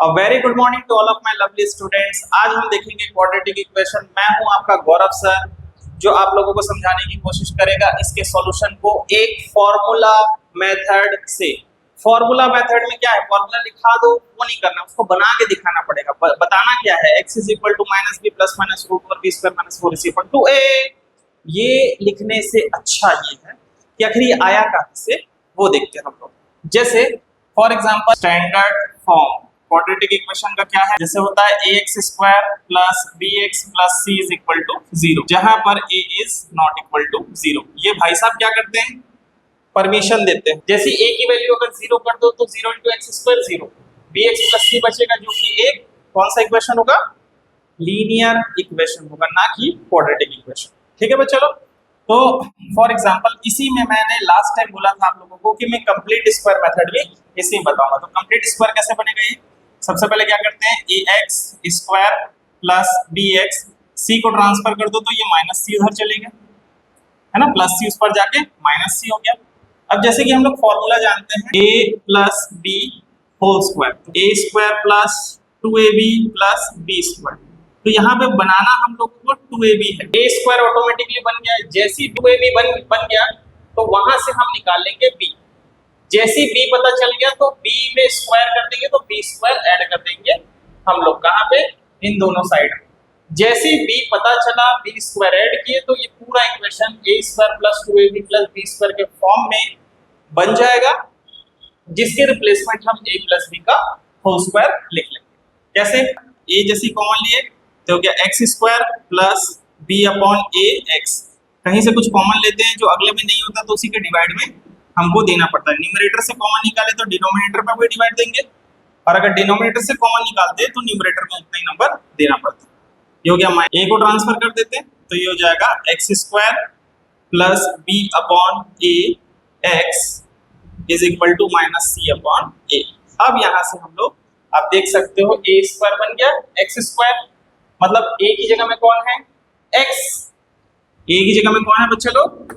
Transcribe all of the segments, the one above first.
Very good morning to all of my lovely students. आज हम देखेंगे क्वाड्रेटिक इक्वेशन। मैं हूं आपका गौरव सर, जो आप लोगों को समझाने की कोशिश करेगा इसके सॉल्यूशन को एक फॉर्मूला मेथड से। फॉर्मूला मेथड में क्या है, फॉर्मूला लिखा दो वो नहीं करना, उसको बना के दिखाना पड़ेगा। बताना क्या है, x is equal to minus B plus minus root over B square minus 4 is equal to A. ये लिखने से अच्छा ये है कि आखिर ये आया कहां से, वो देखते हैं हम लोग। जैसे for example standard form quadratic equation का क्या है, जैसे होता है ax square plus bx plus c is equal to 0, जहां पर a is not equal to 0। ये भाई साहब क्या करते हैं, परमिशन देते हैं। जैसे a की वैल्यू अगर 0 कर दो तो 0 into x square 0, bx plus c बचेगा जो कि एक कौन सा इक्वेशन होगा, लीनियर इक्वेशन होगा, ना कि क्वाड्रेटिक इक्वेशन। ठीक है बच्चों, तो फॉर एग्जांपल इसी में मैंने लास्ट टाइम बोला था आप लोगों को कि मैं कंप्लीट स्क्वायर मेथड भी इसी में बताऊंगा। तो कंप्लीट स्क्वायर कैसे बनेगा, ये सबसे पहले क्या करते हैं, ax square plus bx, c को ट्रांसफर कर दो तो ये माइनस c उधर चलेगा, है ना, प्लस c उस पर जाके माइनस c हो गया। अब जैसे कि हम लोग फॉर्मूला जानते हैं a plus b whole square, a square plus 2ab plus b square. तो यहाँ पे बनाना हम लोग को 2ab है, a स्क्वायर ऑटोमेटिकली बन गया। जैसे ही 2ab बन गया तो वहां से हम निकालेंगे b। जैसे b पता चल गया तो b में स्क्वायर कर देंगे तो b स्क्वायर ऐड कर देंगे हम लोग कहाँ पे, इन दोनों साइड। जैसे b पता चला b स्क्वायर ऐड किए तो ये पूरा equation a square plus 2ab plus b square के फॉर्म में बन जाएगा, जिसके रिप्लेसमेंट हम a प्लस b का होल स्क्वायर लिख लेंगे। कैसे, a जैसी कॉमन लिए तो हो गया x square plus b upon a x। कहीं से कुछ कॉमन लेते हैं, जो अगले में नहीं होता तो उसी के डिवाइड में हमको देना पड़ता है। न्यूमरेटर से कॉमन निकाले तो डिनोमिनेटर में वही डिवाइड देंगे, और अगर डिनोमिनेटर से कॉमन निकालते हैं तो न्यूमरेटर में उतना ही नंबर देना पड़ता है। ये हो गया, a को ट्रांसफर कर देते हैं तो ये हो जाएगा x square plus b upon a x is equal to minus c upon a। अब यहाँ से हम लोग आप देख सकते हो a स्क्वायर बन गया x स्क्वायर, मतलब a की जगह में कौन है, x। a की जगह में कौन है बच्चे लोग,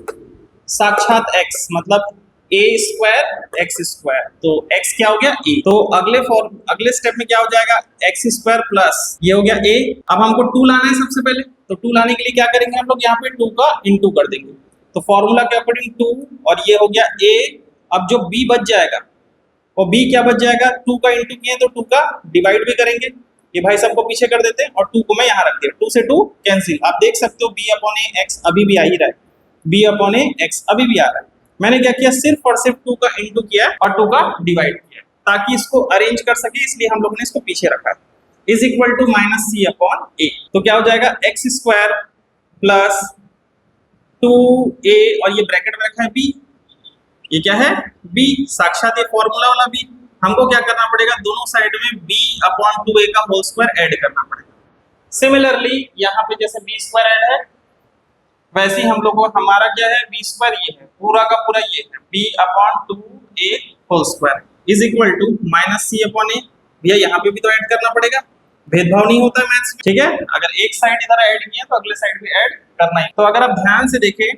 साक्षात x, मतलब a स्क्वायर x स्क्वायर। तो x क्या हो गया a। तो अगले स्टेप में क्या हो जाएगा, x स्क्वायर प्लस ये हो गया a। अब हमको 2 लाना है सबसे पहले, तो 2 लाने के लिए क्या करेंगे हम लोग, यहाँ पे 2 का इंटू कर देंगे। तो फॉर्मूला के अकॉर्डिंग 2, और ये हो गया a। अब जो b बच जाएगा वो b क्या बच जाएगा, 2 का इंटू किए तो 2 का डिवाइड भी करेंगे। ये भाई सबको पीछे कर देते हैं और 2 को मैं यहाँ रख दिया, 2 से 2 कैंसिल। आप देख सकते हो b अपॉन a x अभी भी आ ही रहा है, b अपॉन a x अभी भी आ रहा है। मैंने क्या किया, सिर्फ और सिर्फ 2 का इंटू किया और 2 का डिवाइड किया ताकि इसको अरेंज कर सके, इसलिए हम लोगों ने इसको पीछे रखा है। Is equal to minus c upon a। तो क्या हो जाएगा, x स्क्वायर प्लस 2a, और ये ब्रैकेट में रखा है b, ये क्या है b, साक्षात ये फॉर्मूला वाला b। हमको क्या करना पड़ेगा, दोनों साइड में b अपॉन 2a का होल स्क्वायर ऐड करना पड़ेगा। सिमिलरली यहाँ पे जैसे b स्क्वायर ऐड है, वैसे ही हम लोग को हमारा क्या है, b स्क्वायर ये है, पूरा का पूरा ये है, b upon 2a whole square is equal to minus c upon a। भैया यहाँ पे भी तो ऐड करना पड़ेगा, भेदभाव नहीं होता मैथ्स में, ठीक है। अगर एक साइड इधर ऐड किया तो अगले साइड भी ऐड करना है। तो अगर आप ध्यान से देखें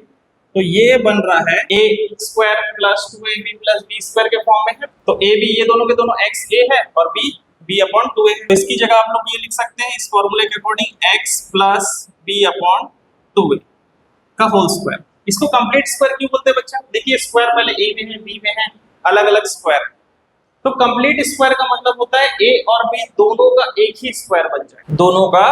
तो ये बन रहा है a square plus 2ab plus b square के फॉर्म में है। तो ab ये दोनों के दोनों x a है और b अपॉन 2a। तो इसकी जगह आप लोग ये लिख सकते हैं इस फॉर्मूले के according x plus b upon 2a का होल स्क्वायर। इसको कंप्लीट स्क्वायर क्यों बोलते हैं बच्चा, देखिए स्क्वायर पहले a में है b में है, अलग अलग स्क्वायर। तो कंप्लीट स्क्वायर का मतलब होता है a और b दोनों का एक ही स्क्वायर बन जाए, दोनों का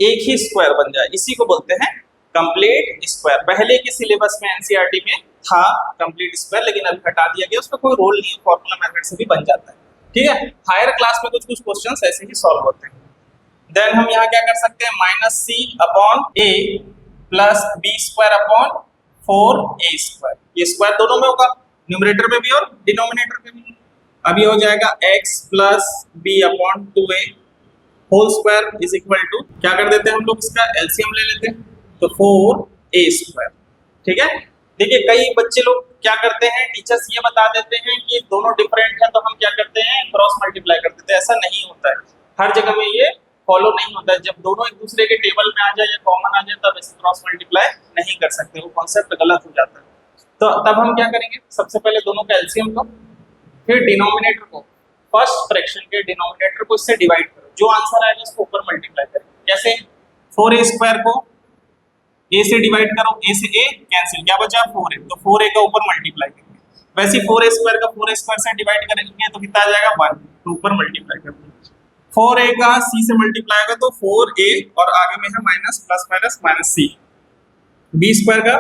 एक ही स्क्वायर बन जाए, इसी को बोलते हैं कंप्लीट स्क्वायर। पहले के सिलेबस में एनसीईआरटी में था कंप्लीट स्क्वायर, लेकिन अब हटा दिया गया, उसका कोई रोल नहीं है, फॉर्मूला मेथड से भी बन जाता है, ठीक है। हायर क्लास में कुछ कुछ क्वेश्चंस ऐसे ही सॉल्व होते हैं। देन हम यहाँ क्या कर सकते हैं, minus c upon a plus b square upon 4a square. ये स्क्वायर दोनों में होगा, न्यूमरेटर में भी और डिनोमिनेटर में भी। अब ये हो जाएगा x plus b upon 2a whole square is equal to, क्या कर देते हैं हम लोग, इसका एलसीएम ले लेते हैं तो 4a स्क्वायर, ठीक है। देखिए कई बच्चे लोग क्या करते हैं, टीचर्स ये बता देते हैं कि दोनों डिफरेंट है तो हम क्या करते हैं, क्रॉस मल्टीप्लाई कर देते हैं। ऐसा नहीं होता है, हर जगह में ये फॉलो नहीं होता है। जब दोनों एक दूसरे के टेबल में आ जाए या कॉमन आ जाए तब ऐसे क्रॉस मल्टीप्लाई नहीं कर सकते, वो कॉन्सेप्ट गलत हो जाता है। तो तब हम क्या करेंगे, सबसे पहले दोनों का एलसीएम लो, फिर डिनोमिनेटर को फर्स्ट फ्रैक्शन के डिनोमिनेटर को इससे डिवाइड करो, जो आंसर आएगा उसको ऊपर मल्टीप्लाई करो। जैसे 4a स्क्वायर को a से डिवाइड करो, a से a कैंसिल, क्या बचा 4a, तो 4a का ऊपर मल्टीप्लाई करेंगे। वैसे 4a स्क्वायर का 4a स्क्वायर से डिवाइड करेंगे तो कितना आ जाएगा 1, तो ऊपर मल्टीप्लाई करेंगे। 4a का c से मल्टीप्लाई होगा तो 4a और आगे में है minus plus minus minus c, b square का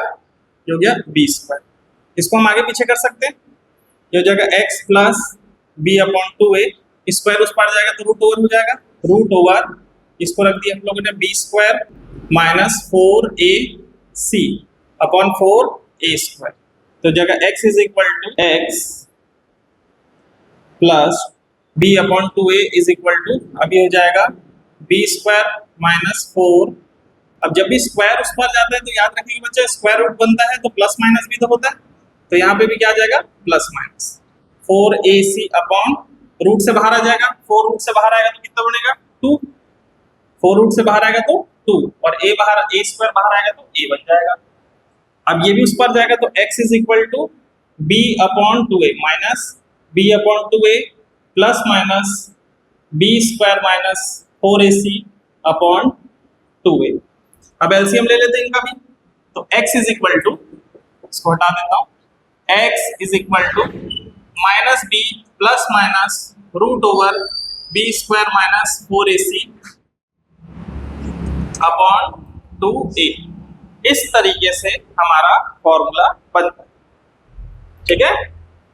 ये हो गया b स्क्वायर, इसको हम आगे पीछे कर सकते हैं, ये हो जाएगा x plus b upon 2a, square उस पार जाएगा तो रूट ओवर हो जाएगा, रूट ओवर इसको रख दिया हम लोगों ने b square minus 4ac upon 4a square, तो जगह x is equal to x plus b upon 2a is equal to, अभी हो जाएगा b स्क्वायर माइनस 4। अब जब भी स्क्वायर उस पर जाता है तो याद रखिए बच्चे स्क्वायर रूट बनता है तो प्लस माइनस भी तो होता है, तो यहाँ पे भी क्या आ जाएगा plus minus 4ac upon root से बाहर आ जाएगा, 4 रूट से बाहर आएगा तो कितना बनेगा 2, 4 रूट से बाहर आएगा तो 2 और a बाहर a स्क्वायर बाहर आएगा तो a बन जाएगा। अब ये भी उस पर जाएगा तो x is equal to b upon 2a minus b upon 2a plus minus b square minus 4ac upon 2a। अब एलसीएम ले लेते हैं इनका भी, तो x इज इक्वल टू, इसको हटा देता हूं, x is equal to minus b plus minus root over b square minus 4ac upon 2a। इस तरीके से हमारा फॉर्मूला बनता है, ठीक है,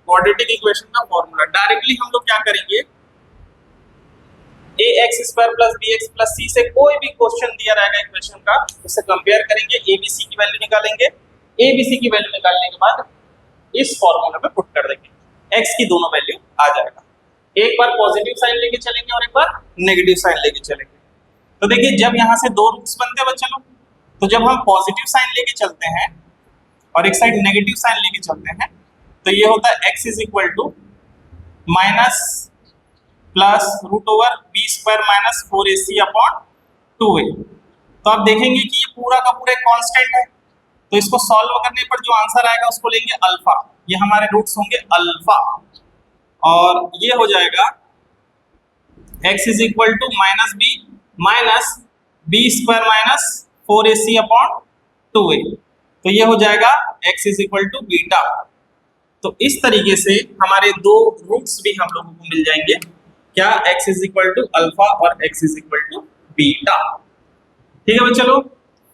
क्वाड्रेटिक इक्वेशन का फॉर्मूला। डायरेक्टली हम लोग क्या करेंगे, ax square plus bx plus c से कोई भी क्वेश्चन दिया रहेगा इक्वेशन का, उससे कंपेयर करेंगे, abc की वैल्यू निकालेंगे, abc की वैल्यू निकालने के बाद इस फॉर्मूला में पुट कर देंगे, x की दोनों वैल्यू आ जाएगा। एक बार पॉजिटिव साइन लेके चलेंगे और एक बार नेगेटिव साइन लेके चलेंगे। तो देखिए जब यहाँ से दो रूट्स बनते हैं बच्चे लोग, तो जब हम पॉजिटिव साइन लेके चलते हैं और एक साइड नेगेटिव साइन लेके चलते हैं तो ये होता है x is equal to minus plus root over b square minus 4ac upon 2a। तो आप देखेंगे कि ये पूरा का पूरा कांस्टेंट है, तो इसको सॉल्व करने पर जो आंसर आएगा उसको लेंगे अल्फा, ये हमारे रूट्स होंगे अल्फा, और ये हो जाएगा x is equal to minus b square minus 4ac upon 2a, तो ये हो जाएगा x is equal to beta. तो इस तरीके से हमारे दो रूट्स भी हम लोगों को मिल जाएंगे, क्या x is equal to alpha और x is equal to beta. ठीक है बच्चों,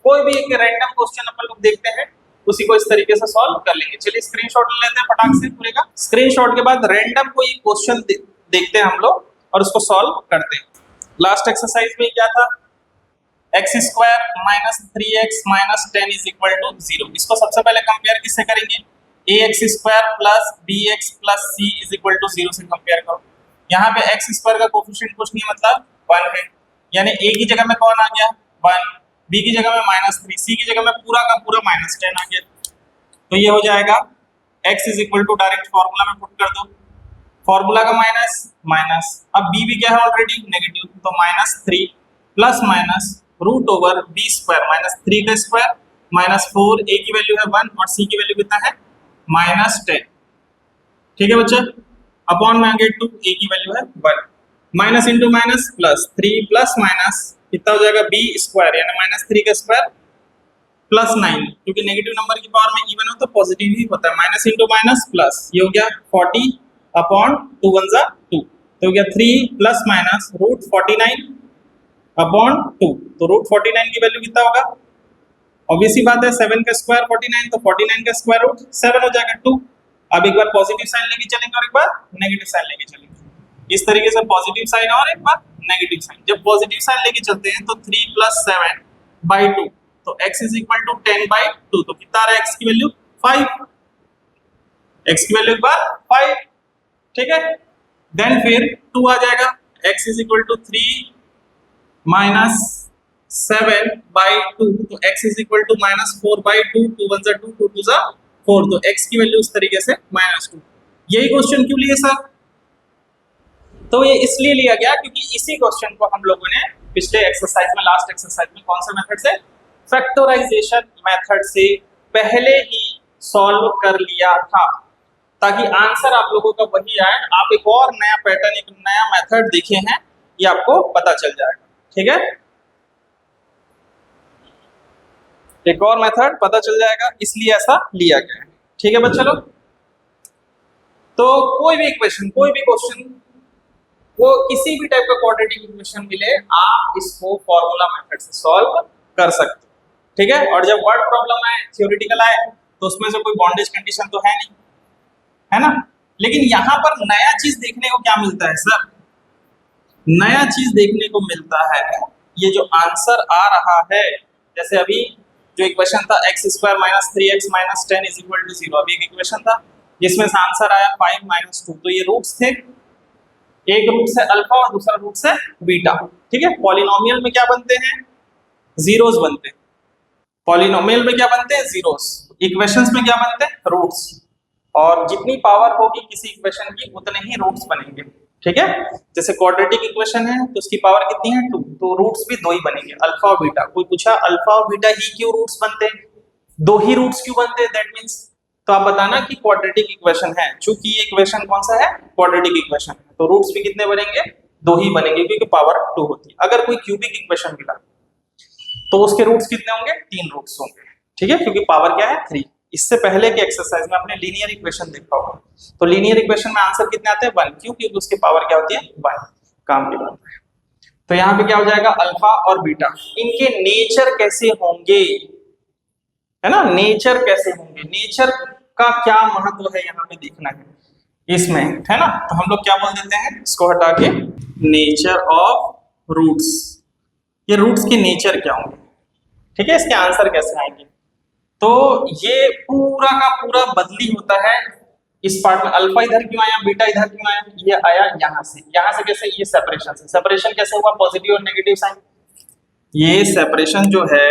कोई भी एक रैंडम क्वेश्चन अपन लोग देखते हैं, उसी को इस तरीके से सॉल्व कर लेंगे। चलिए स्क्रीनशॉट ले लेते हैं फटाक से पूरे का। स्क्रीनशॉट के बाद रैंडम कोई क्वेश्चन देखते हैं हम लोग और उसको सॉल्व करते हैं। लास्ट एक्सरसाइज में क्या था, x square minus 3x minus 10 is equal to 0। इसको सबसे पहले कंपेयर किससे करेंगे, ax square plus bx plus c is equal to 0 से कंपेयर करो। यहाँ पे x स्क्वायर का कोफिशिएंट कुछ नहीं मतलब 1 है, यानी a की जगह में कौन आ गया 1, b की जगह में -3, c की जगह में पूरा का पूरा -10 आ गया। तो ये हो जाएगा x is equal to, direct formula में पुट कर दो, फॉर्मूला का माइनस, अब b भी क्या है ऑलरेडी नेगेटिव, तो -3 plus minus root over b square minus 3 का स्क्वायर माइनस 4, a की वैल्यू है 1 और c की वैल्यू कितना है -10। ठीक है बच्चा, अपॉन में आगे 2, a की वैल्यू है 1, minus into minus plus 3 plus minus कितना हो जाएगा b स्क्वायर यानी -3 का स्क्वायर प्लस 9, क्योंकि नेगेटिव नंबर की पावर में इवन हो तो पॉजिटिव ही होता है, माइनस इंटू माइनस प्लस, ये हो गया 40 अपॉन 2 1 जा 2, तो हो गया 3 प्लस माइनस रूट 49 अपॉन 2, तो रूट 49 की वैल्यू कितना होगा, ऑब्वियस सी बात है 7 का स्क्वायर 49, तो 49 का स्क्वायर रूट 7 हो जाएगा 2। अब एक बार पॉजिटिव साइन लेके चलेंगे और एक बार नेगेटिव साइन लेके चलेंगे, इस तरीके से पॉजिटिव साइन और एक बार नेगेटिव साइन। जब पॉजिटिव साइन लेके चलते हैं तो 3 प्लस 7 बाई 2, तो x is equal to 10 by 2, तो कितना आ रहा है x की वैल्यू 5, x की वैल्यू एक बार 5, ठीक है। देन फिर 2 आ जाएगा, x is equal to 3 minus 7 by 2, तो x is equal to -4 by 2, 2 1 जा 2, 2 2 जा 4, तो x की वैल्यू इस तरीके से -2। यही क्वेश्चन क्यों लिए सर, तो ये इसलिए लिया गया क्योंकि इसी क्वेश्चन को हम लोगों ने पिछले एक्सरसाइज में, लास्ट एक्सरसाइज में कौन सा मेथड से, फैक्टराइजेशन मेथड से पहले ही सॉल्व कर लिया था। ताकि आंसर आप लोगों का वही आए। आप एक और नया पैटर्न, एक नया मेथड देखे हैं, ये आपको पता चल जाएगा। ठीक है, एक और मेथड पता चल जाएगा, इसलिए ऐसा लिया गया है। ठीक है बच्चे लोग, तो कोई भी इक्वेशन, कोई भी क्वेश्चन, वो किसी भी टाइप का क्वाड्रेटिक इक्वेशन मिले, आप इसको फॉर्मूला मेथड से सॉल्व कर सकते हो। ठीक है, और जब वर्ड प्रॉब्लम आए, थ्योरेटिकल आए, तो उसमें से कोई बॉन्डेज कंडीशन तो है नहीं, है ना। लेकिन यहाँ पर नया चीज देखने को क्या मिलता है सर? नया चीज देखने को मिलता है, ये जो आंसर आ रहा है, जैसे अभी जो इक्वेशन था x square minus 3x minus 10 is equal to 0, अभी एक इक्वेशन था जिसमें से आंसर आया 5 माइनस 2, तो ये रूट्स थे, एक रूट से अल्फा और दूसरा रूट से बीटा। ठीक है, पॉलिनोमियल में क्या बनते हैं? जीरोस बनते हैं। पॉलिनोमियल में क्या बनते हैं? जीरोस। इक्वेशंस में क्या बनते हैं? रूट्स। और जितनी पावर होगी किसी इक्वेशन की, उतने ही रूट्स बनेंगे। ठीक है, जैसे क्वाड्रेटिक इक्वेशन है तो उसकी पावर कितनी है? 2, तो रूट्स भी 2 ही बनेंगे, अल्फा और बीटा। कोई पूछा अल्फा और बीटा ही क्यों रूट्स बनते हैं, 2 ही रूट्स क्यों बनते हैं? दैट मींस, तो आप बताना कि क्वाड्रेटिक इक्वेशन है, चूंकि ये इक्वेशन कौन सा है? क्वाड्रेटिक इक्वेशन है, तो रूट्स भी कितने बनेंगे? 2 ही बनेंगे, क्योंकि पावर 2 होती है। अगर कोई क्यूबिक इक्वेशन मिला तो उसके रूट्स कितने होंगे? 3 रूट्स होंगे। ठीक है, क्योंकि पावर क्या है? 3। इससे पहले के एक्सरसाइज में आपने लीनियर इक्वेशन देखा होगा, तो लीनियर इक्वेशन में आंसर कितने आते हैं? 1। क्यों? क्योंकि उसकी पावर क्या होती है? 1। काम की बात है। तो यहाँ पे क्या हो जाएगा? अल्फा और बीटा, इनके नेचर कैसे होंगे, है ना, नेचर कैसे होंगे, नेचर का क्या महत्व है यहाँ पे देखना है इसमें, है ना। तो हम लोग क्या बोल देते हैं इसको हटा के? Nature of roots. ये रूट्स के नेचर क्या होंगे, ठीक है, इसके आंसर कैसे आएंगे। तो ये पूरा का पूरा बदली होता है इस पार्ट में। अल्फा इधर क्यों आया, बीटा इधर क्यों आया? ये आया यहाँ से। यहाँ से कैसे? ये सेपरेशन से। सेपरेशन कैसे हुआ? पॉजिटिव और नेगेटिव साइन। ये सेपरेशन जो है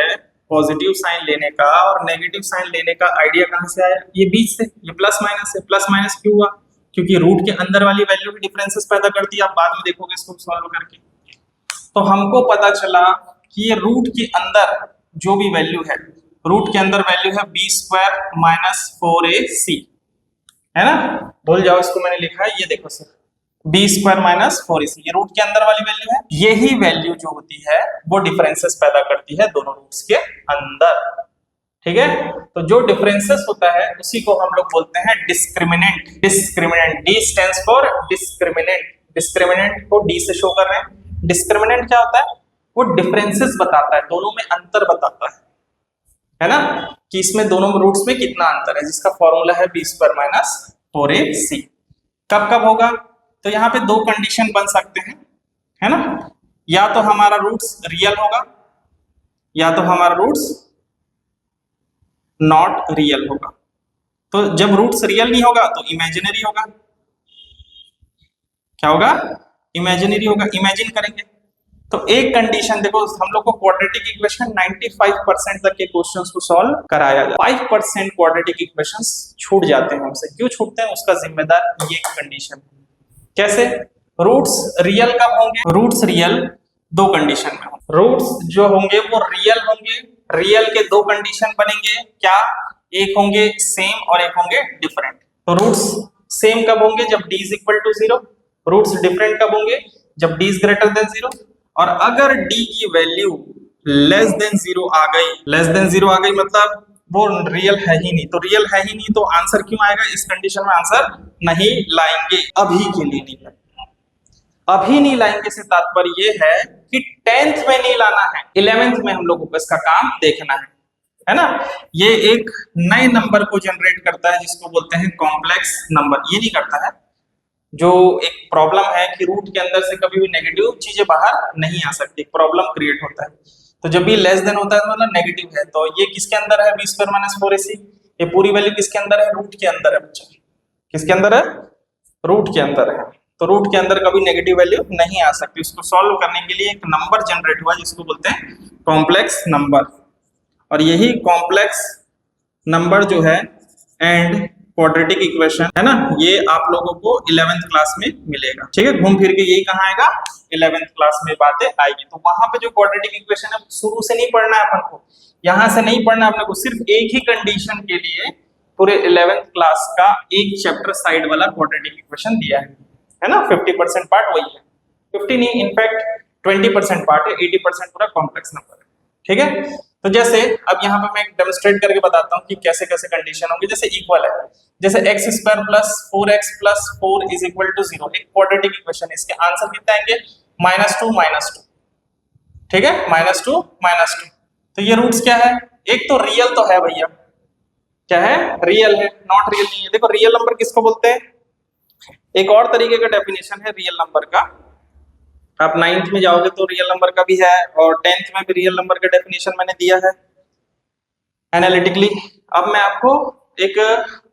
पॉजिटिव साइन लेने का और नेगेटिव साइन लेने का आइडिया कहाँ से आया? ये बीच से। ये प्लस माइनस है। प्लस माइनस क्यों हुआ? क्योंकि रूट के अंदर वाली वैल्यू की डिफरेंसेस पैदा करती है। आप बाद में देखोगे इसको सॉल्व करके। तो हमको पता चला कि ये रूट के अंदर जो भी वैल्यू है, रूट के अंदर वैल्यू है बी स्क्वायर माइनस 4ac, है ना। भूल जाओ इसको, मैंने लिखा है, ये देखो sir, B square minus 4ac, ये रूट के अंदर वाली वैल्यू है। यही वैल्यू जो होती है वो डिफरेंसेस पैदा करती है दोनों रूट्स के अंदर। ठीक है, तो जो डिफरेंसेस होता है उसी को हम लोग बोलते हैं discriminant. Discriminant, D stands for discriminant. Discriminant को डी से शो कर रहे हैं। डिस्क्रिमिनेंट क्या होता है? वो डिफरेंसेस बताता है, दोनों में अंतर बताता है ना, कि इसमें दोनों रूट्स में कितना अंतर है, जिसका फॉर्मूला है बी स्क्वायर माइनस 4ac। कब कब होगा? तो यहाँ पे 2 कंडीशन बन सकते हैं, है ना। या तो हमारा रूट्स रियल होगा, या तो हमारा रूट्स नॉट रियल होगा। तो जब रूट्स रियल नहीं होगा तो इमेजिनरी होगा। क्या होगा? इमेजिनरी होगा। इमेजिन करेंगे तो एक कंडीशन देखो, हम लोग को क्वाड्रेटिक इक्वेशन 95% तक के क्वेश्चंस को सॉल्व कराया जाए, 5% क्वाड्रेटिक इक्वेशंस छूट जाते हैं हमसे। क्यों छूटते हैं? उसका जिम्मेदार ये कंडीशन। कैसे? रूट्स रियल कब होंगे? रूट्स रियल 2 कंडीशन में होंगे। रूट्स जो होंगे वो रियल होंगे। रियल के 2 कंडीशन बनेंगे। क्या? एक होंगे सेम और एक होंगे डिफरेंट। तो रूट्स सेम कब होंगे? जब d is equal to 0। Roots different कब होंगे? जब d इज ग्रेटर देन 0। और अगर d की वैल्यू लेस देन 0 आ गई, लेस देन 0 आ गई मतलब वो रियल है ही नहीं। तो रियल है ही नहीं तो आंसर क्यों आएगा? इस कंडीशन में आंसर नहीं लाएंगे, अभी के लिए नहीं लाएंगे। अभी नहीं लाएंगे से तात्पर्य ये है कि 10th में नहीं लाना है, 11th में हम लोगों को इसका काम देखना है ना। ये एक नए नंबर को जनरेट करता है जिसको बोलते हैं कॉम्प्लेक्स नंबर। ये नहीं करता है, जो एक प्रॉब्लम है कि रूट के अंदर से कभी भी नेगेटिव चीजें बाहर नहीं आ सकती, प्रॉब्लम क्रिएट होता है। तो जब भी लेस देन होता है तो मतलब नेगेटिव है। तो ये किसके अंदर है? B square minus 4ac। ये पूरी वैल्यू किसके अंदर है? रूट के अंदर है बच्चा। किसके अंदर है? रूट के अंदर है। तो रूट के अंदर कभी नेगेटिव वैल्यू नहीं आ सकती। उसको सॉल्व करने के लिए एक नंबर जनरेट हुआ जिसको बोलते हैं कॉम्प्लेक्स नंबर। और यही कॉम्प्लेक्स नंबर जो है एंड क्वाड्रेटिक इक्वेशन है ना, ये आप लोगों को 11th क्लास में मिलेगा। ठीक है, घूम फिर के यही कहाँ आएगा? 11th क्लास में बातें आएगी। तो वहां पे जो क्वाड्रेटिक इक्वेशन है शुरू से नहीं पढ़ना है अपन को, यहाँ से नहीं पढ़ना है अपने को। सिर्फ एक ही कंडीशन के लिए पूरे 11th क्लास का एक चैप्टर साइड वाला क्वाड्रेटिक इक्वेशन दिया है ना। 50% पार्ट वही है, 50 नहीं इनफैक्ट 20% पार्ट है, 80% पूरा कॉम्प्लेक्स नंबर है, ठीक है। तो जैसे अब यहाँ पे मैं डेमोन्स्ट्रेट करके बताता हूँ कि कैसे कैसे कंडीशन होंगे। जैसे इक्वल है, जैसे x square plus 4x plus 4 is equal to 0, एक क्वाड्रेटिक इक्वेशन, इसके आंसर कितना आएंगे -2, ठीक है, -2। तो ये रूट्स क्या है, एक तो रियल तो है भैया, क्या है, रियल है, नॉट रियल नहीं है। देखो रियल नंबर किसको बोलते हैं, एक और तरीके का डेफिनेशन है रियल नंबर का, आप 9th में जाओगे तो रियल नंबर का भी है, और 10th में भी रियल नंबर का डेफिनेशन मैंने दिया है एनालिटिकली। अब मैं आपको एक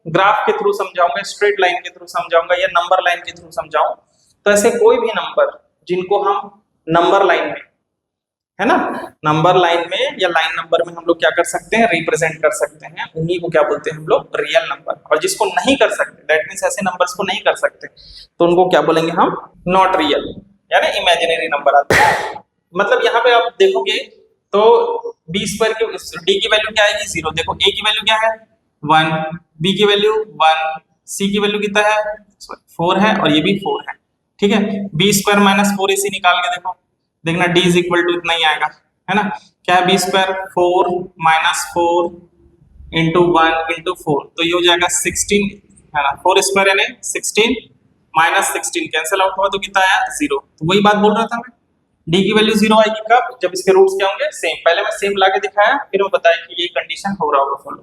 ग्राफ के थ्रू समझाऊंगा, स्ट्रेट लाइन के थ्रू समझाऊंगा या नंबर लाइन के थ्रू समझाऊं। तो ऐसे कोई भी नंबर जिनको हम नंबर लाइन में, है ना, नंबर लाइन में या लाइन नंबर में हम लोग क्या कर सकते हैं, रिप्रेजेंट कर सकते हैं, उन्हीं को क्या बोलते हैं हम लोग, रियल नंबर। और जिसको नहीं कर सकते, दैट मींस ऐसे नंबर्स को नहीं कर सकते, तो उनको क्या बोलेंगे हम, नॉट रियल, यानी इमेजिनरी नंबर आते हैं। मतलब यहाँ पे आप देखोगे तो b स्क्वायर की d की वैल्यू क्या आएगी, 0। देखो a की वैल्यू क्या है 1, b की वैल्यू 1, c की वैल्यू कितना है 4 है, और ये भी 4 है, ठीक है। b स्क्वायर माइनस 4 इसी निकाल के देखो, देखना d इज इक्वल टू इतना ही आएगा, है ना। क्या है b square 4 minus 4 into 1 into 4, तो ये हो जाएगा 16, है ना। 4 स्क्वायर यानी 16 माइनस 16 कैंसिल आउट हुआ तो कितना आया 0। तो वही बात बोल रहा था मैं, d की वैल्यू 0 आएगी कब, जब इसके रूट्स क्या होंगे, सेम। पहले मैं सेम लाके दिखाया, फिर मैं बताया कि ये कंडीशन हो रहा होगा फॉलो।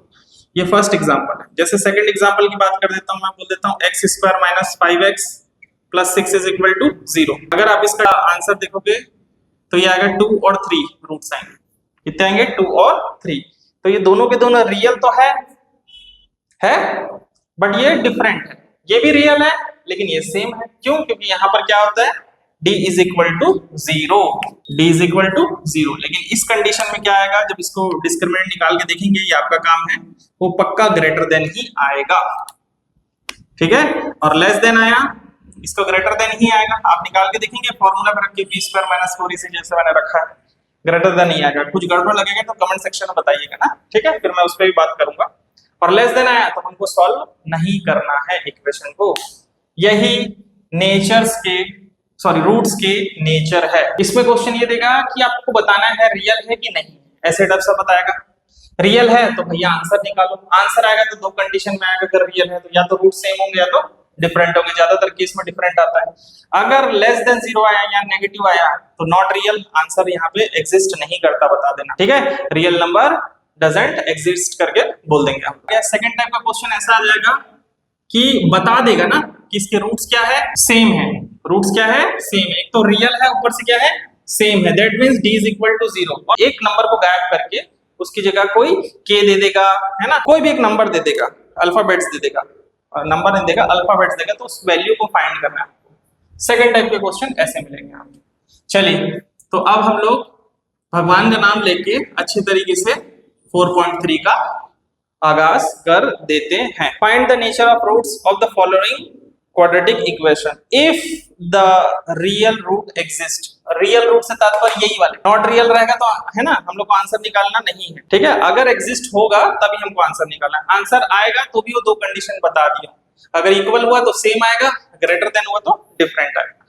ये फर्स्ट एग्जांपल है। जैसे सेकंड एग्जांपल की बात कर देता हूं, मैं बोल देता हूं x square minus 5x plus 6 is equal to 0। अगर आप इसका आंसर देखोगे तो ये आएगा 2 और 3 रूट्स आएंगे, कितने आएंगे 2 और 3। तो ये दोनों के दोनों रियल तो है बट ये डिफरेंट है, ये भी रियल है लेकिन ये सेम है। क्यों, क्योंकि यहाँ पर क्या होता है d is equal to 0, d is equal to 0। लेकिन इस कंडीशन में क्या आएगा, जब इसको डिस्क्रिमिनेंट निकाल के देखेंगे, ये आपका काम है, वो पक्का ग्रेटर देन ही आएगा, ठीक है। और लेस देन आया, इसको ग्रेटर देन ही आएगा। आप निकाल के देखेंगे फॉर्मूला पर रख के b स्क्वायर माइनस 4 इसे जैसे मैंने रखा है, ग्रेटर देन ही आएगा। कुछ गड़बड़ लगेगा तो कमेंट सेक्शन में बताइएगा ना, ठीक है, फिर मैं उस पर भी बात करूंगा। और लेस देन आया तो हमको सॉल्व नहीं करना है इक्वेशन को, यही नेचर्स के रूट्स के नेचर है। इसमें क्वेश्चन ये देगा कि आपको बताना है रियल है कि नहीं, ऐसे टाइप से बताएगा। रियल है तो भैया आंसर निकालो, आंसर आएगा तो दो कंडीशन में आएगा, अगर रियल है तो या तो रूट सेम होंगे या तो डिफरेंट होंगे, ज्यादातर केस में डिफरेंट आता है। अगर लेस देन 0 आया या नेगेटिव आया तो नॉट रियल, आंसर यहाँ पे एग्जिस्ट नहीं करता, बता देना, ठीक है। रियल नंबर डजंट एग्जिस्ट करके बोल देंगे हम। सेकंड टाइप का क्वेश्चन ऐसा आ जाएगा कि बता देगा ना कि इसके रूट्स क्या है, सेम है। रूट्स क्या है, सेम है। एक तो रियल है, ऊपर से क्या है, सेम है, that means d is equal to 0। और एक नंबर को गायब करके उसकी जगह कोई k दे देगा, है ना, कोई भी एक नंबर दे देगा, अल्फाबेट्स दे देगा, नंबर नहीं देगा, अल्फाबेट्स देगा, तो उस वैल्यू को फाइंड करना है आपको। सेकंड टाइप के क्वेश्चन ऐसे मिलेंगे आपको। चलिए, तो अब हम लोग भगवान का नाम लेके अच्छे तरीके से 4.3 का आगाज कर देते हैं। Find the nature of roots of the following quadratic equation if the real root exist. Real root से तात्पर्य यही वाले, नॉट रियल रहेगा तो है ना, हम लोग को आंसर निकालना नहीं है, ठीक है। अगर एग्जिस्ट होगा तभी हमको आंसर निकालना है। आंसर आएगा तो भी वो दो कंडीशन बता दिया, अगर इक्वल हुआ तो सेम आएगा, ग्रेटर देन हुआ तो डिफरेंट आएगा,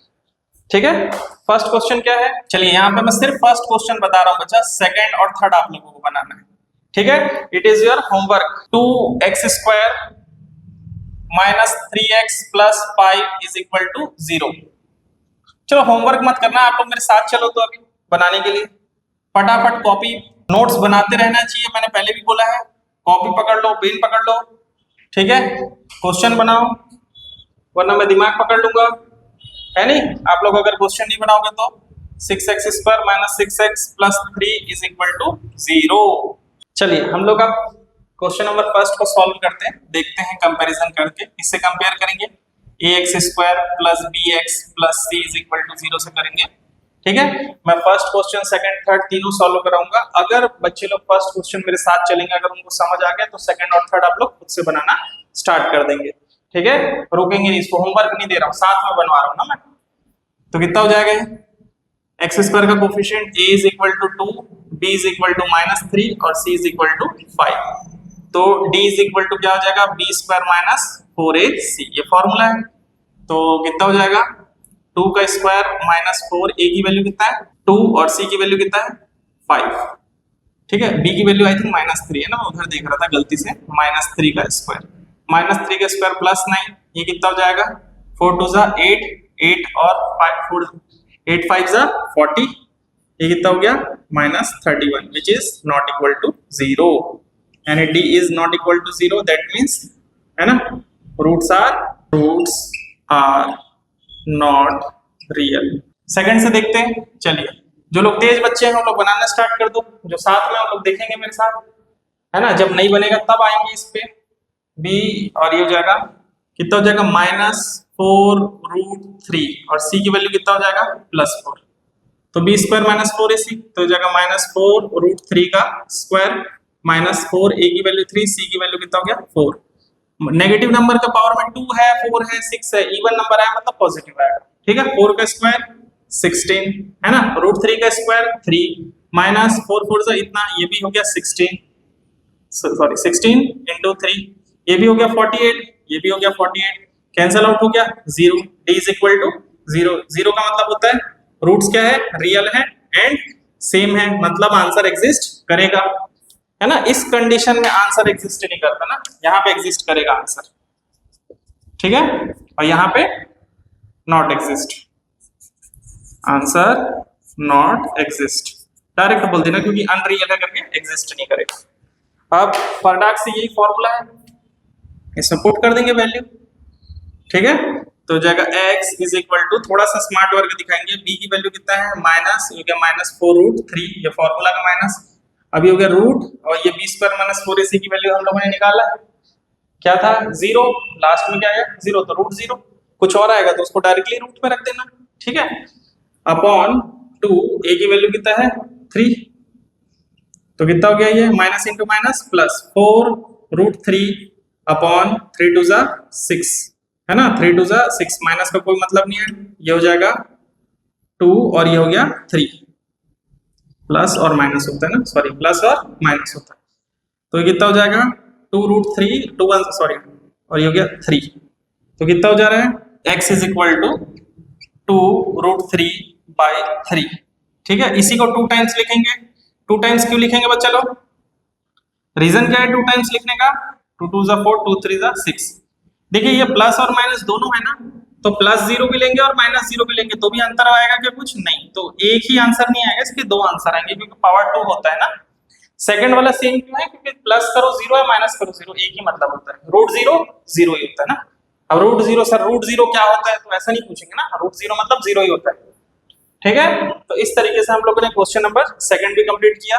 ठीक है। फर्स्ट क्वेश्चन क्या है, चलिए यहाँ पे मैं सिर्फ फर्स्ट क्वेश्चन बता रहा हूँ बच्चा, सेकंड और थर्ड आप लोगों को बनाना है, ठीक है। It is your homework. 2x स्क्वायर minus 3x plus 5 is equal to 0। चलो होमवर्क मत करना, आप लोग मेरे साथ चलो तो अभी बनाने के लिए फटाफट कॉपी नोट्स बनाते रहना चाहिए। मैंने पहले भी बोला है, कॉपी पकड़ लो, पेन पकड़ लो, ठीक है, क्वेश्चन बनाओ, वरना मैं दिमाग पकड़ लूंगा, है नहीं। आप लोग अगर क्वेश्चन नहीं बनाओगे तो 6x स्क्वायर minus 6x plus 3 is equal to 0। चलिए हम लोग अब क्वेश्चन नंबर फर्स्ट को सॉल्व करते हैं, देखते हैं कंपैरिजन करके। इससे कंपेयर करेंगे, ax square plus bx plus c is equal to 0 से करेंगे, ठीक है। मैं फर्स्ट क्वेश्चन, सेकंड, थर्ड तीनों सॉल्व कराऊंगा। अगर बच्चे लोग फर्स्ट क्वेश्चन मेरे साथ चलेंगे, अगर उनको समझ आ गया तो सेकंड और थर्ड आप लोग खुद से बनाना स्टार्ट कर देंगे, ठीक है। रोकेंगे नहीं, इसको होमवर्क नहीं दे रहा हूँ, साथ में बनवा रहा हूँ ना मैं। तो कितना हो जाएगा, एक्स स्क्वायर का coefficient a is equal to 2, b is equal to -3 और c इज इक्वल टू 5। तो d इज इक्वल टू क्या हो जाएगा, बी स्क्वायर माइनस 4ac, ये फॉर्मूला है। तो कितना हो जाएगा, 2 का स्क्वायर माइनस 4a की वैल्यू कितना है 2 और c की वैल्यू कितना है 5। ठीक है, b की वैल्यू आई थिंक -3 है ना, मैं उधर देख रहा था गलती से, -3 का स्क्वायर, -3 का स्क्वायर प्लस 9, ये कितना हो जाएगा 4 2 जा 8, 8 और 5 4 8 5 जा 40, ये कितना हो गया -31, which is not equal to 0 and d is not equal to 0, that means है ना, roots are not real। Second से देखते हैं, चलिए जो लोग तेज बच्चे हैं वो लोग बनाना स्टार्ट कर दो, जो साथ में वो लोग देखेंगे मेरे साथ, है ना, जब नहीं बनेगा तब आएंगे इस पे। b और ये हो जाएगा कितना हो जाएगा -4√3 और c की वैल्यू कितना हो जाएगा +4, तो b स्क्वायर माइनस 4ac, तो हो जाएगा -4√3 का स्क्वायर माइनस 4a की वैल्यू 3, c की वैल्यू कितना हो गया 4। नेगेटिव नंबर का पावर में 2 है 4 है 6 है, इवन नंबर है मतलब पॉजिटिव आएगा। ठीक है, 4 का स्क्वायर 16 है ना, √3 का स्क्वायर 3 माइनस 4 4 से इतना, ये भी हो गया 16 सॉरी 16 इंटू 3, ये भी हो गया 48, ये भी हो गया 48, कैंसिल आउट हो गया 0, d इज इक्वल टू 0। 0 का मतलब होता है रूट्स क्या है, रियल है एंड सेम है, मतलब आंसर एग्जिस्ट करेगा, है ना। इस कंडीशन में आंसर एग्जिस्ट नहीं करता ना, यहाँ पे एग्जिस्ट करेगा आंसर, ठीक है, और यहाँ पे not exist, answer not exist direct बोल देना, क्योंकि अनरियल है करके एग्जिस्ट नहीं करेगा। अब प्रोडक्ट से यही फॉर्मूला है, इसमें पुट कर देंगे वैल्यू, ठीक है, तो जाएगा x इज इक्वल टू, थोड़ा सा स्मार्ट वर्क दिखाएंगे, b की वैल्यू कितना है माइनस, ये क्या -4√3, ये फॉर्मूला का माइनस, अभी हो गया रूट, और ये b स्क्वायर माइनस 4ac की वैल्यू हम लोगों ने निकाला है, क्या था 0, लास्ट में क्या आया 0, तो √0, कुछ और आएगा तो उसको डायरेक्टली रूट में रख देना, ठीक है, अपॉन 2, a की वैल्यू कितना है 3, तो कितना हो गया ये minus into minus plus 4√3 upon 3 2 जा 6, है ना, 3 2 जा 6, माइनस का कोई मतलब नहीं है, ये हो जाएगा 2 और ये हो गया 3, प्लस और माइनस होता है ना, सॉरी प्लस और माइनस होता है, तो ये कितना हो जाएगा 2√3 2 1 सॉरी, और ये हो गया 3, तो कितना हो जा रहा है x इज इक्वल टू 2√3/3, ठीक है, इसी को 2 टाइम्स लिखेंगे। 2 टाइम्स क्यों लिखेंगे बच्चा लोग, रीजन क्या है 2 टाइम्स लिखने का, 2 2 जा 4 2 3 जा 6, देखिए ये प्लस और माइनस दोनों है ना, तो +0 भी लेंगे और -0 भी लेंगे तो भी अंतर आएगा क्या, कुछ नहीं, तो एक ही आंसर नहीं आएगा, इसके 2 आंसर आएंगे, क्योंकि पावर 2 होता है ना। सेकंड वाला सेम क्यों है, क्योंकि प्लस करो 0 है माइनस करो 0, एक ही मतलब होता है, √0 0 ही होता है ना। अब √0 सर √0 क्या होता है, तो ऐसा नहीं पूछेंगे ना, √0 मतलब 0 ही होता है, ठीक है। तो इस तरीके से हम लोगों ने क्वेश्चन नंबर सेकंड भी कंप्लीट किया।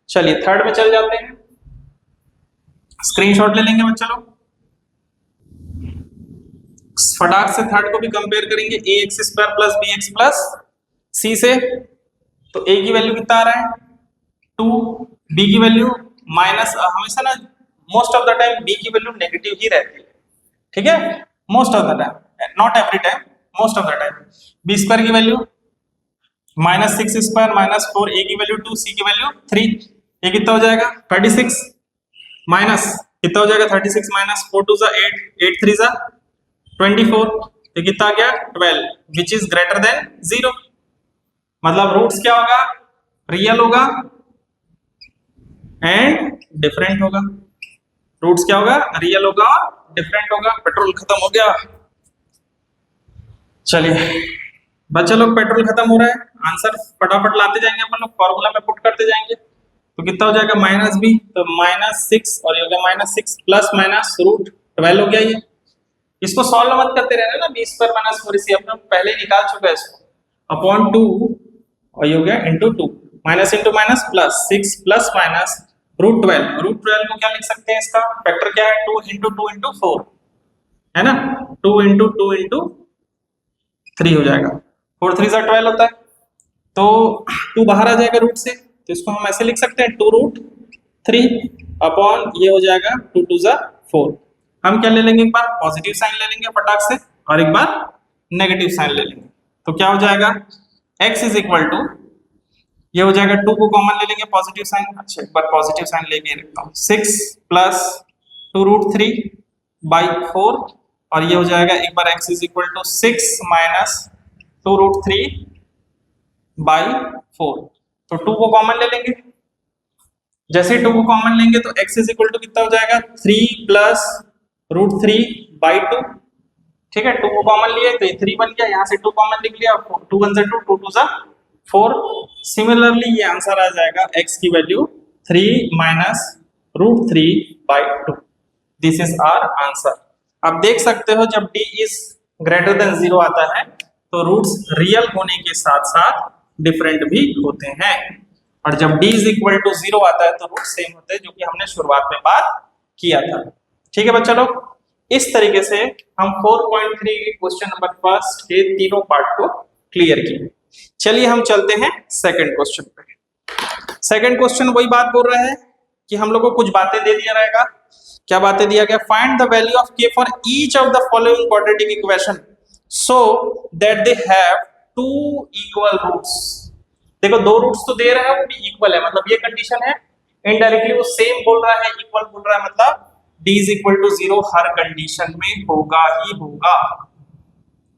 चलिए थर्ड में चल जाते हैं, स्क्रीनशॉट ले लेंगे बच्चा लोग, फटाक से थर्ड को भी कंपेयर करेंगे, ax² + bx + c से, तो a की वैल्यू कितना आ रहा है 2, b की वैल्यू माइनस, हमेशा ना most of the time b की वैल्यू नेगेटिव ही रहती है, ठीक है, most of the time, not every time, most of the time. b² की वैल्यू -6² -4, a की वैल्यू 2, c की वैल्यू 3, ये कितना हो जाएगा 36, माइनस कितना हो जाएगा 36 माइनस 4 2 जा 8 8 3 जा 24, तो कितना आ गया 12, विच इज ग्रेटर देन 0, मतलब रूट्स क्या होगा, रियल होगा एंड डिफरेंट होगा, रूट्स क्या होगा, रियल होगा और डिफरेंट होगा। पेट्रोल खत्म हो गया, चलिए बच्चे लोग पेट्रोल खत्म हो रहा है, आंसर फटाफट लाते जाएंगे अपन लोग, फॉर्मूला में पुट करते जाएंगे, तो कितना हो जाएगा -b, तो -6 और ये हो गया -6 प्लस माइनस √12 हो गया, ये इसको सॉल्व मत करते रहना ना, b² माइनस 4ac अपने पहले ही निकाल चुका है इसको, अपॉन 2 और ये हो गया into 2, minus into minus plus 6 plus minus √12, √12 को क्या लिख सकते हैं, इसका फैक्टर क्या है 2 इंटू 2 इंटू 4, है ना, 2 इंटू 2 इंटू 3 हो जाएगा, 4 3 जा 12 होता है, तो 2 बाहर आ जाएगा रूट से, तो इसको हम ऐसे लिख सकते हैं 2√3 अपॉन ये हो जाएगा 2 2 जा 4, हम क्या ले लेंगे, एक बार पॉजिटिव साइन ले लेंगे फटाक से और एक बार नेगेटिव साइन ले लेंगे, तो क्या हो जाएगा x इज इक्वल टू ये हो जाएगा 2 को कॉमन ले लेंगे, पॉजिटिव साइन, अच्छा एक बार पॉजिटिव साइन लेके रखता हूँ, 6 प्लस 2√3/4 और ये हो जाएगा एक बार x is equal to 6 minus 2√3/4। तो 2 को कॉमन ले लेंगे, जैसे 2 को कॉमन लेंगे तो x इज इक्वल टू कितना हो जाएगा 3 प्लस √3/2, ठीक है। 2 को कॉमन लिए तो ये 3 बन गया, यहाँ से 2 कॉमन लिख लिया, 2 1 2 2 2 4। सिमिलरली ये आंसर आ जाएगा x की value 3 minus √3/2। This is our answer. आप देख सकते हो जब d इज ग्रेटर देन 0 आता है तो रूट्स रियल होने के साथ साथ डिफरेंट भी होते हैं, और जब d इज इक्वल टू 0 आता है तो रूट सेम होते हैं, जो कि हमने शुरुआत में बात किया था। ठीक है बच्चा लोग, इस तरीके से हम 4.3 क्वेश्चन नंबर फर्स्ट के तीनों पार्ट को क्लियर किए। चलिए हम चलते हैं सेकंड क्वेश्चन पे। सेकंड क्वेश्चन वही बात बोल रहा है कि हम लोग को कुछ बातें दे दिया रहेगा। क्या बातें दिया गया? Find the value of k for each of the following quadratic equation so that they have two equal roots. देखो दो रूट्स तो दे रहा है, वो भी इक्वल है, मतलब ये कंडीशन है। इनडायरेक्टली वो सेम बोल रहा है, इक्वल बोल रहा है, मतलब d इज इक्वल टू 0 हर कंडीशन में होगा ही होगा।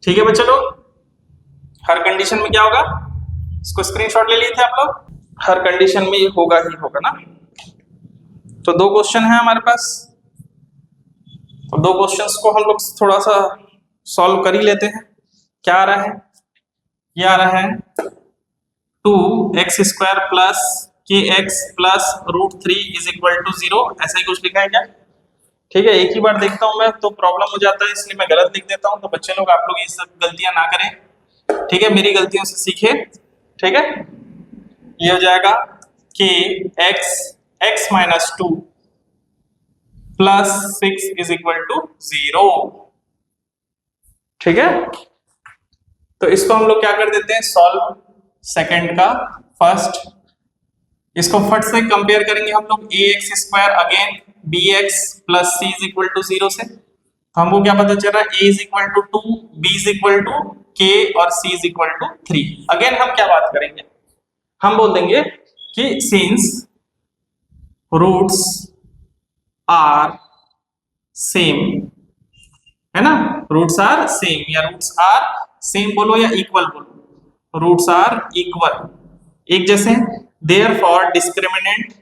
ठीक है बच्चे लोग, हर कंडीशन में क्या होगा, इसको स्क्रीनशॉट ले लिए थे आप लोग, हर कंडीशन में ये होगा ही होगा ना। तो दो क्वेश्चन है हमारे पास, तो दो क्वेश्चंस को हम लोग थोड़ा सा सॉल्व कर ही लेते हैं। क्या आ रहा है? ये आ रहा है 2x² plus kx plus √3 is equal to 0, ऐसा ही कुछ लिखा है क्या? ठीक है, एक ही बार देखता हूं मैं तो प्रॉब्लम हो जाता है, इसलिए मैं गलत लिख देता हूं। तो बच्चे लोग आप लोग ये सब गलतियां ना करें, ठीक है, मेरी गलतियों से सीखे। ठीक है, ये हो जाएगा कि x minus 2 plus 6 is equal to 0। ठीक है, तो इसको हम लोग क्या कर देते हैं, सॉल्व सेकंड का फर्स्ट। इसको फट से कंपेयर करेंगे हम लोग ax² again bx plus c is equal to 0 से। तो हमको क्या पता चल रहा है, a is equal to 2, b is equal to k और c is equal to 3। Again हम क्या बात करेंगे, हम बोल देंगे कि सिंस रूट्स आर सेम, है ना, रूट्स आर सेम, या रूट्स आर सेम बोलो या इक्वल बोलो, रूट्स आर इक्वल, एक जैसे, देयरफॉर डिस्क्रिमिनेंट,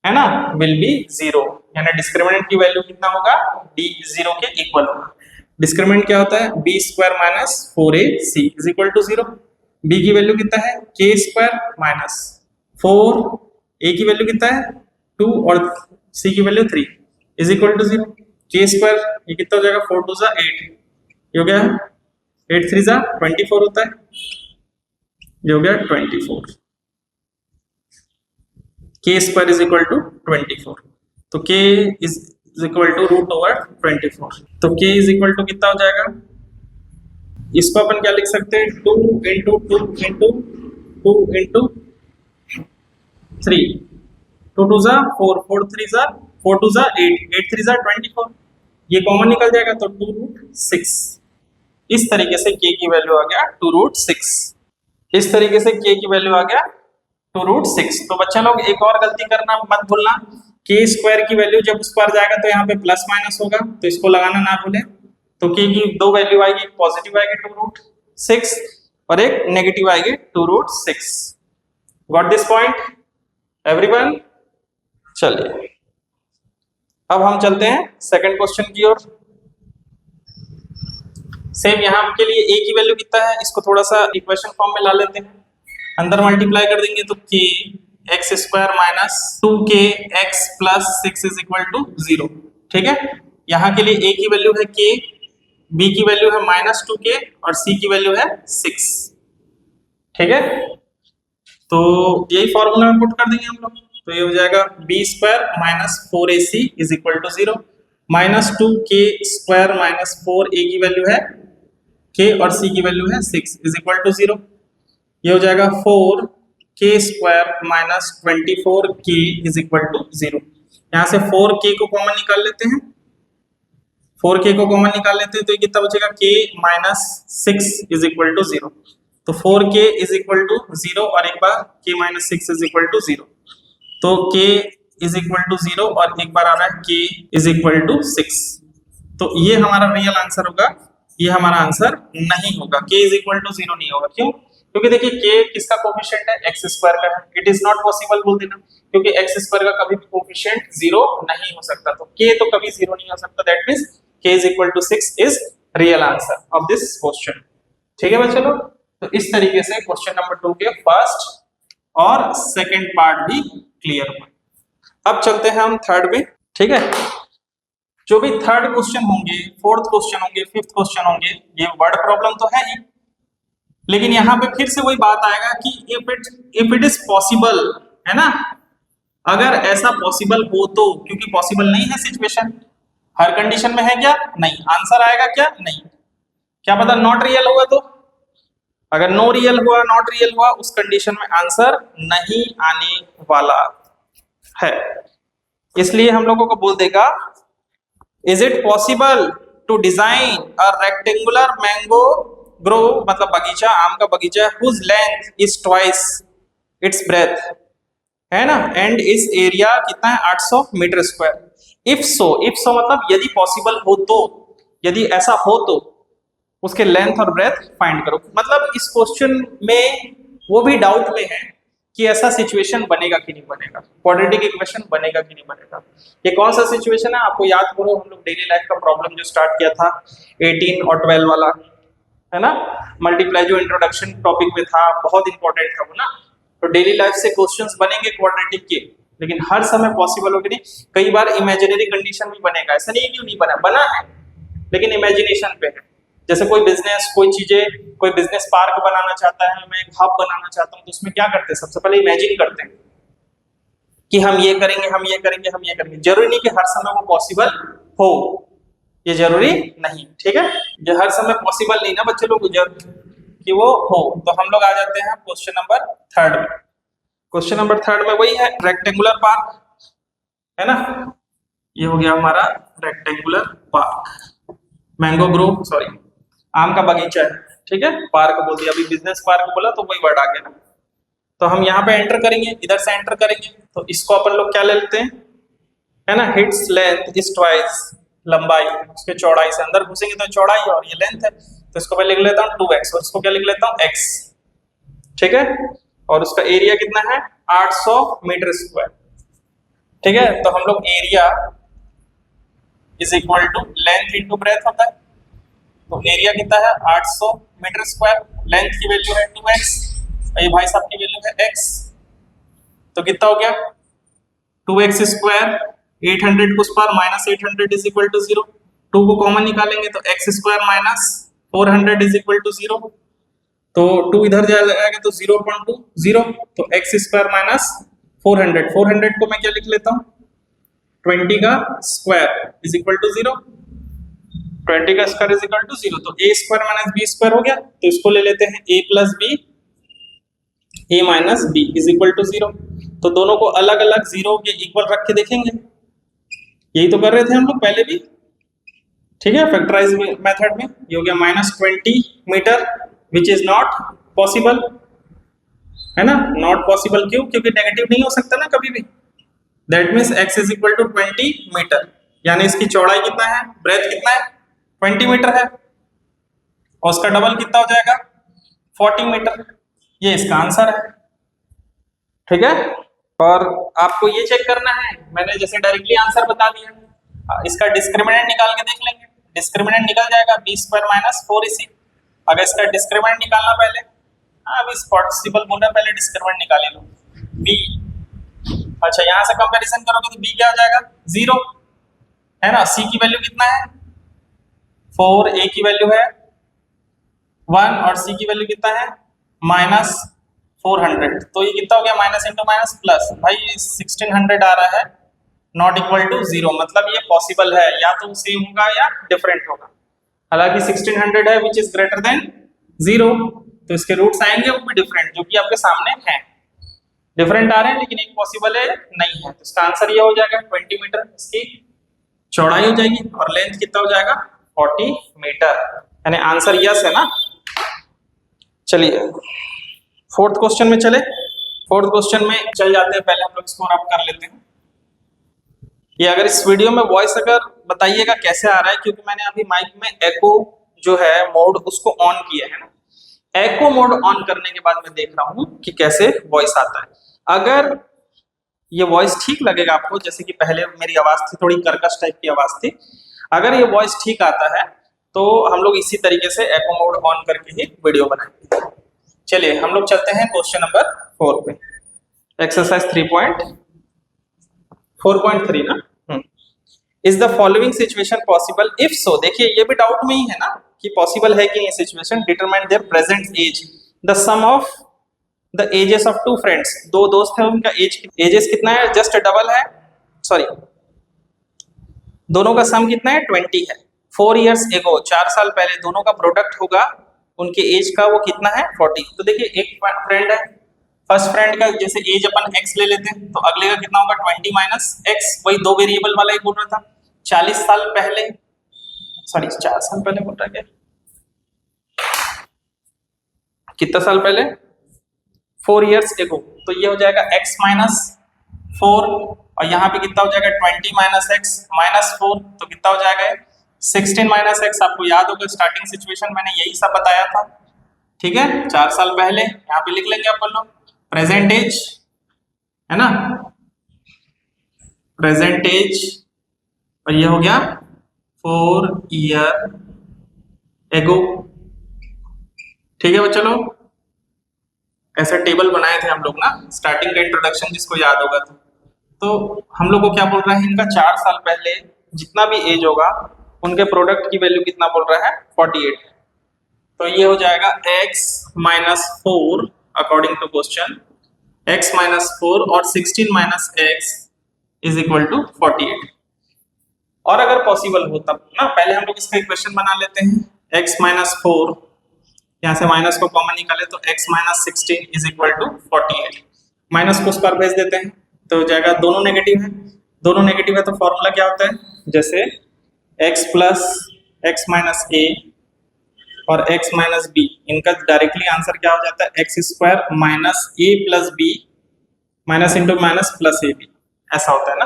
है ना, विल बी 0, यानी डिस्क्रिमिनेंट की वैल्यू कितना होगा, d 0 के इक्वल होगा। डिस्क्रिमिनेंट क्या होता है, b² minus 4ac is equal to 0। b की वैल्यू कितना है, k² माइनस 4, a की वैल्यू कितना है 2 और c की value 3 is equal to 0। k² ये कितना हो जाएगा, 4 2 8, ये हो गया 8 3 24 होता है, ये हो गया 24। k² इज इक्वल टू 24, तो k इज इक्वल टू √24, तो k इज इक्वल टू कितना हो जाएगा, इसको अपन क्या लिख सकते हैं, 2 इंटू 2 इंटू 2 इंटू 3, 2 2 4 4 3 4 2 8 8 3 24, ये कॉमन निकल जाएगा तो 2√6। इस तरीके से k की वैल्यू आ गया 2√6, इस तरीके से k की वैल्यू आ गया 2√6। तो बच्चा लोग एक और गलती करना मत भूलना, k² की वैल्यू जब उस पर जाएगा तो यहाँ पे प्लस माइनस होगा, तो इसको लगाना ना भूलें। तो k की दो वैल्यू आएगी, पॉजिटिव आएगी 2√6 और एक नेगेटिव आएगी 2√6। Got this point everyone? चलिए अब हम चलते हैं सेकंड क्वेश्चन की ओर। सेम यहाँ के लिए a की वैल्यू कितना है, इसको थोड़ा सा इक्वेशन फॉर्म में ला लेते हैं, अंदर मल्टीप्लाई कर देंगे तो k x² minus 2kx plus 6 is equal to 0। ठीक है, यहाँ के लिए a की वैल्यू है k, b की वैल्यू है माइनस 2k और c की वैल्यू है 6। ठीक है, तो यही फॉर्मूला में पुट कर देंगे हम लोग, तो ये हो जाएगा b² minus 4ac is equal to 0, minus 2k² minus 4a की वैल्यू है k और c की वैल्यू है 6 इज इक्वल टू 0। ये हो जाएगा 4k² minus 24k is equal to 0। यहाँ से 4k को कॉमन निकाल लेते हैं, 4k को कॉमन निकाल लेते हैं तो ये कितना बचेगा, k minus 6 is equal to 0। तो 4k इज इक्वल टू 0 और एक बार k minus 6 is equal to 0। तो k इज इक्वल टू 0 और एक बार आ रहा है k इज इक्वल टू 6। तो ये हमारा रियल आंसर होगा, ये हमारा आंसर नहीं होगा। k इज इक्वल टू 0 नहीं होगा, क्यों? क्योंकि देखिए k किसका कोफिशिएंट है, x स्क्वायर का है। इट इज नॉट पॉसिबल बोल देना, क्योंकि x स्क्वायर का कभी भी कोफिशिएंट 0 नहीं हो सकता, तो k तो कभी 0 नहीं हो सकता। That means k is equal to 6 is real answer of this question. ठीक है बच्चे लोग, तो इस तरीके से क्वेश्चन नंबर 2 के फर्स्ट और सेकंड पार्ट भी क्लियर हुए। अब चलते हैं हम थर्ड में। ठीक है, जो भी थर्ड क्वेश्चन होंगे, फोर्थ क्वेश्चन होंगे, फिफ्थ क्वेश्चन होंगे, ये वर्ड प्रॉब्लम तो है ही, लेकिन यहाँ पे फिर से वही बात आएगा कि इफ इट इज पॉसिबल, है ना, अगर ऐसा पॉसिबल हो तो, क्योंकि पॉसिबल नहीं है सिचुएशन, हर कंडीशन में है क्या? नहीं। आंसर आएगा क्या? नहीं। क्या पता नॉट रियल होगा, तो अगर नो रियल हुआ, नॉट रियल हुआ, उस कंडीशन में आंसर नहीं आने वाला है। इसलिए हम लोगों को बोल देगा, is it possible to design a rectangular mango grove, मतलब बगीचा, आम का बगीचा, whose length is twice its breadth, है ना, एंड इस एरिया कितना है? 800 मीटर स्क्वायर। इफ सो मतलब यदि पॉसिबल हो तो, यदि ऐसा हो तो उसके लेंथ और ब्रेथ फाइंड करो। मतलब इस क्वेश्चन में वो भी डाउट में है कि ऐसा सिचुएशन बनेगा कि नहीं बनेगा, क्वाड्रेटिक इक्वेशन बनेगा कि नहीं बनेगा। ये कौन सा सिचुएशन है आपको याद करो, हम लोग डेली लाइफ का प्रॉब्लम जो स्टार्ट किया था 18 और 12 वाला, है ना, मल्टीप्लाई जो इंट्रोडक्शन टॉपिक में था, बहुत इंपॉर्टेंट था वो ना। तो डेली लाइफ से क्वेश्चंस बनेंगे क्वाड्रेटिक के, लेकिन हर समय पॉसिबल होगी नहीं। कई बार इमेजिनरी कंडीशन भी बनेगा, ऐसा नहीं क्यों नहीं बना, बना है लेकिन इमेजिनेशन पे है। जैसे कोई बिजनेस, कोई चीजें, कोई बिजनेस पार्क बनाना चाहता है, मैं एक हब बनाना चाहता हूँ, तो उसमें क्या करते हैं? सबसे पहले इमेजिन करते हैं कि हम ये करेंगे, हम ये करेंगे, हम ये करेंगे। जरूरी नहीं कि हर समय वो पॉसिबल हो, ये जरूरी नहीं। ठीक है, ये हर समय पॉसिबल नहीं ना बच्चे लोग कि वो हो। तो हम लोग आ जाते हैं क्वेश्चन नंबर थर्ड में। क्वेश्चन नंबर थर्ड में वही है, रेक्टेंगुलर पार्क, है ना, ये हो गया हमारा rectangular park, mango Grove, sorry आम का बगीचा है। ठीक है, पार्क बोल दिया, अभी बिजनेस पार्क बोला तो वही वर्ड आ गया ना। तो हम यहाँ पे एंटर करेंगे, इधर से एंटर करेंगे, तो इसको अपन लोग क्या ले लेते हैं, है ना, हिट्स लेंथ इज ट्वाइस, लंबाई उसके चौड़ाई से, अंदर घुसेंगे तो चौड़ाई और ये लेंथ है, तो इसको मैं लिख लेता हूँ 2x और इसको क्या लिख लेता हूँ x। ठीक है, और उसका एरिया कितना है? 800 मीटर स्क्वायर। ठीक है, तो हम लोग area is equal to length into breadth होता है, तो एरिया कितना है? 800 मीटर स्क्वायर, लेंथ की वैल्यू है 2x, ये भाई साहब की वैल्यू है x, तो कितना हो गया? 2x स्क्वायर, 800 को square minus 800 is equal to 0, 2 को कॉमन निकालेंगे तो x square minus 400 is equal to 0, तो 2 इधर जाएगा तो 0.20, तो x स्क्वायर माइनस 400, 400 को मैं क्या लिख लेता हूँ? 20 का स्क्वायर इज इक्वल टू 0, 20 का स्क्वायर इज इक्वल टू 0, तो a square minus b square हो गया, तो इसको ले लेते हैं a plus b, a minus b is equal to 0। तो दोनों को अलग अलग 0 के इक्वल रख के देखेंगे, यही तो कर रहे थे हम लोग पहले भी। ठीक है, फैक्टराइज मेथड में ये हो गया -20 metre, which is not possible, है ना, नॉट पॉसिबल क्यों? क्योंकि नेगेटिव नहीं हो सकता ना कभी भी। That means x is equal to 20 metre, यानी इसकी चौड़ाई कितना है, ब्रेथ कितना है? 20 मीटर है, और उसका डबल कितना हो जाएगा? 40 मीटर। ये इसका आंसर है। ठीक है, और आपको ये चेक करना है, मैंने जैसे डायरेक्टली आंसर बता दिया, इसका डिस्क्रिमिनेंट निकाल के देख लेंगे, डिस्क्रिमिनेंट निकल जाएगा b स्क्वायर माइनस 4ac। अगर इसका डिस्क्रिमिनेंट निकालना पहले, हाँ अभी पॉसिबल बोलना, पहले डिस्क्रिमिनेंट निकाले लो b। अच्छा, यहाँ से कंपैरिजन करोगे तो b क्या हो जाएगा? 0, है ना, c की वैल्यू कितना है? 4, a की वैल्यू है 1 और c की वैल्यू कितना है? -400, तो ये कितना हो गया? माइनस इंटू माइनस प्लस, भाई 1600 आ रहा है, नॉट इक्वल टू 0, मतलब ये पॉसिबल है, या तो सेम होगा या डिफरेंट होगा। हालांकि 1600 है विच इज ग्रेटर देन 0, तो इसके रूट्स आएंगे वो भी डिफरेंट, जो कि आपके सामने है, डिफरेंट आ रहे हैं, लेकिन एक पॉसिबल है नहीं है, तो इसका आंसर ये हो जाएगा 20 मीटर इसकी चौड़ाई हो जाएगी, और लेंथ कितना हो जाएगा? 40 मीटर, यानी आंसर यस है ना। चलिए फोर्थ क्वेश्चन में चले। फोर्थ क्वेश्चन में चल जाते हैं, पहले हम लोग स्कोर अप कर लेते हैं। ये अगर इस वीडियो में वॉइस अगर बताइएगा कैसे आ रहा है, क्योंकि मैंने अभी माइक में एको जो है मोड उसको ऑन किया है ना। एको मोड ऑन करने के बाद मैं देख रहा हूं कि कैसे वॉइस आता है। अगर ये वॉइस ठीक लगेगा आपको, जैसे कि पहले मेरी आवाज थी थोड़ी कर्कश टाइप की आवाज थी, अगर ये वॉइस ठीक आता है तो हम लोग इसी तरीके से एको मोड ऑन करके ही वीडियो बनाएंगे। चलिए हम लोग चलते हैं क्वेश्चन नंबर 4 पे, एक्सरसाइज 4.3 ना। Is the following situation possible, if so, देखिए ये भी डाउट में ही है ना कि पॉसिबल है कि नहीं situation. Determine their present age, the sum of the ages of two friends, दो दोस्त हैं उनका एजेस कितना है, जस्ट डबल है, सॉरी दोनों का सम कितना है 20 है। 4 years एगो, 4 साल पहले दोनों का प्रोडक्ट होगा उनके एज का, वो कितना है 40। तो देखिए एक फ्रेंड है, फर्स्ट फ्रेंड का जैसे एज अपन x ले लेते हैं तो अगले का कितना होगा 20 माइनस x, वही दो वेरिएबल वाला ही बोल रहा था। 40 साल पहले, सॉरी 4 साल पहले बोल रहा है, कितना साल पहले 4 years एगो, तो ये हो जाएगा x माइनस 4, और यहाँ पे कितना हो जाएगा 20 माइनस x माइनस 4, तो कितना हो जाएगा 16 माइनस x। आपको याद होगा स्टार्टिंग सिचुएशन मैंने यही सब बताया था, ठीक है 4 साल पहले। यहाँ पे लिख लेंगे अपन लोग प्रेजेंट एज, है ना, प्रेजेंट एज, और ये हो गया 4 year एगो, ठीक है बच्चों लोग। ऐसा टेबल बनाए थे हम लोग ना स्टार्टिंग का इंट्रोडक्शन, जिसको याद होगा तो हम लोग को क्या बोल रहा है, इनका 4 साल पहले जितना भी एज होगा उनके प्रोडक्ट की वैल्यू कितना बोल रहा है 48। तो ये हो जाएगा x minus 4 according to question, x minus 4 और 16 minus x is equal to 48। और अगर पॉसिबल हो तब ना, पहले हम लोग इसका इक्वेशन बना लेते हैं, x माइनस 4, यहाँ से माइनस को कॉमन निकाले तो x minus 16 is equal to 48। Minus को उस पर भेज देते हैं तो हो जाएगा, दोनों नेगेटिव है, दोनों नेगेटिव है तो फॉर्मूला क्या होता है, जैसे x plus x minus a और x माइनस बी, इनका डायरेक्टली आंसर क्या हो जाता है x square minus a plus b, minus into minus plus a b, ऐसा होता है ना।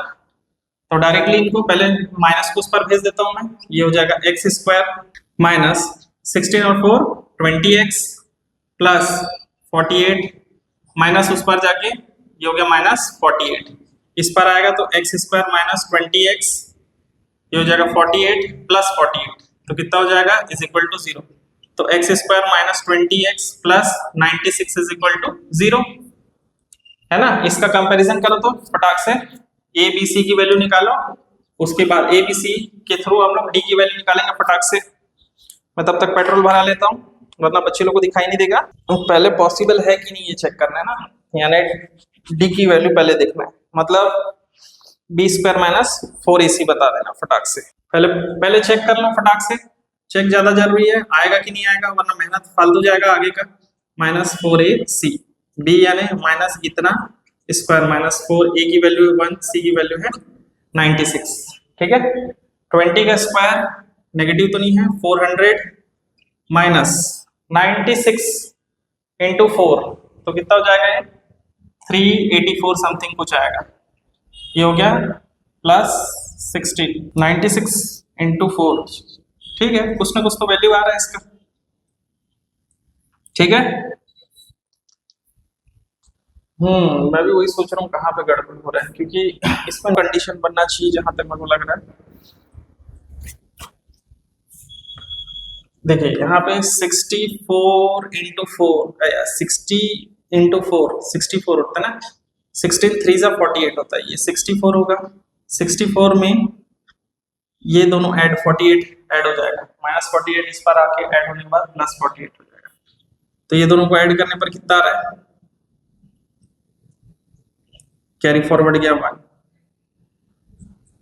तो डायरेक्टली इनको पहले माइनस को उस पर भेज देता हूं मैं, ये हो जाएगा एक्स स्क्वायर माइनस 16 और 4 20x प्लस 48 माइनस उस पर जाके ये हो गया माइनस 48, इस पर आएगा तो एक्स स्क्वायर माइनस 20x, ये हो जाएगा 48 प्लस 48, तो कितना हो जाएगा इज इक्वल टू 0। तो x square minus 20x plus 96 is equal to 0, है ना। इसका कंपैरिजन करो तो फटाक से ए बी सी की वैल्यू निकालो, उसके बाद ए बी सी के थ्रू हम लोग डी की वैल्यू निकालेंगे फटाक से। मैं तब तक पेट्रोल भरा लेता हूँ वरना बच्चे लोग को दिखाई नहीं देगा। तो पहले पॉसिबल है कि नहीं ये चेक करना है ना, यानी डी की वैल्यू पहले देखना है, मतलब बी स्क्वायर माइनस 4ac बता देना फटाक से, पहले चेक कर लो फटाक से, चेक ज्यादा जरूरी है, आएगा कि नहीं आएगा वरना मेहनत फालतू जाएगा आगे का। माइनस 4ac, बी यानी माइनस इतना स्क्वायर माइनस 4, ए की वैल्यू 1, सी की वैल्यू है 96, ठीक है। 20 का स्क्वायर नेगेटिव तो नहीं है, 400 माइनस 96 इंटू 4, तो कितना हो जाएगा ये 384 समथिंग कुछ आएगा, ये हो गया प्लस 16, 96 इंटू 4, ठीक है, कुछ ना कुछ तो वैल्यू आ रहा है इसका, ठीक है। मैं भी वही सोच रहा हूँ कहाँ पे गड़बड़ हो रहा है, क्योंकि इसमें कंडीशन बनना चाहिए जहां तक मेरे को लग रहा है। देखिए यहाँ पे 64 इंटू 4, 60 इंटू 4 64 होता है ना, 16 3 जा 48 होता है, ये 64 होगा, 64 में ये दोनों ऐड 48 ऐड हो जाएगा, माइनस 48 इस पर आके ऐड होने के बाद प्लस 48 हो जाएगा, तो ये दोनों को ऐड करने पर कितना आ रहा है, कैरी फॉरवर्ड गया 1,